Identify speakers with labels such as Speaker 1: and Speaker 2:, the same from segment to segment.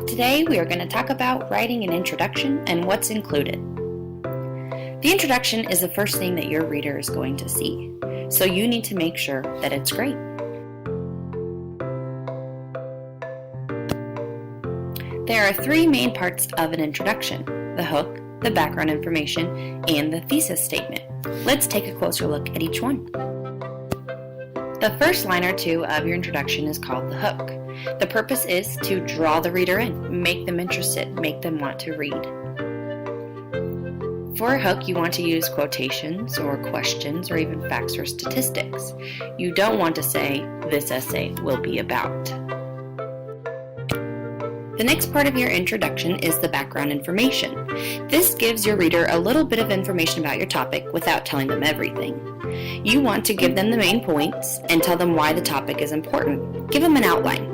Speaker 1: Today we are going to talk about writing an introduction and what's included. The introduction is the first thing that your reader is going to see, so you need to make sure that it's great. There are three main parts of an introduction: the hook, the background information, and the thesis statement. Let's take a closer look at each one. The first line or two of your introduction is called the hook. The purpose is to draw the reader in, make them interested, make them want to read. For a hook, you want to use quotations or questions or even facts or statistics. You don't want to say, "This essay will be about." The next part of your introduction is the background information. This gives your reader a little bit of information about your topic without telling them everything. You want to give them the main points and tell them why the topic is important. Give them an outline.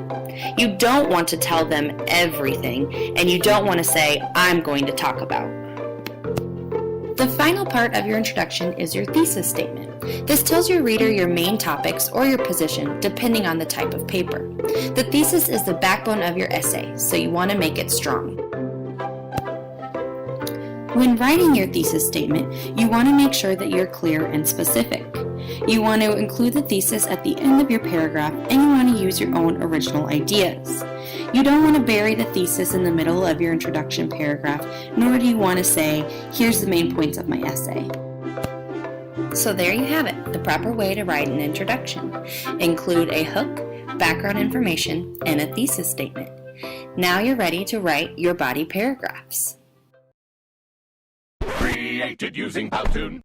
Speaker 1: You don't want to tell them everything, and you don't want to say, "I'm going to talk about." The final part of your introduction is your thesis statement. This tells your reader your main topics or your position depending on the type of paper. The thesis is the backbone of your essay, so you want to make it strong. When writing your thesis statement, you want to make sure that you're clear and specific. You want to include the thesis at the end of your paragraph, and you want to use your own original ideas. You don't want to bury the thesis in the middle of your introduction paragraph, nor do you want to say, "Here's the main points of my essay." So there you have it, the proper way to write an introduction. Include a hook, background information, and a thesis statement. Now you're ready to write your body paragraphs.
Speaker 2: Created using Powtoon.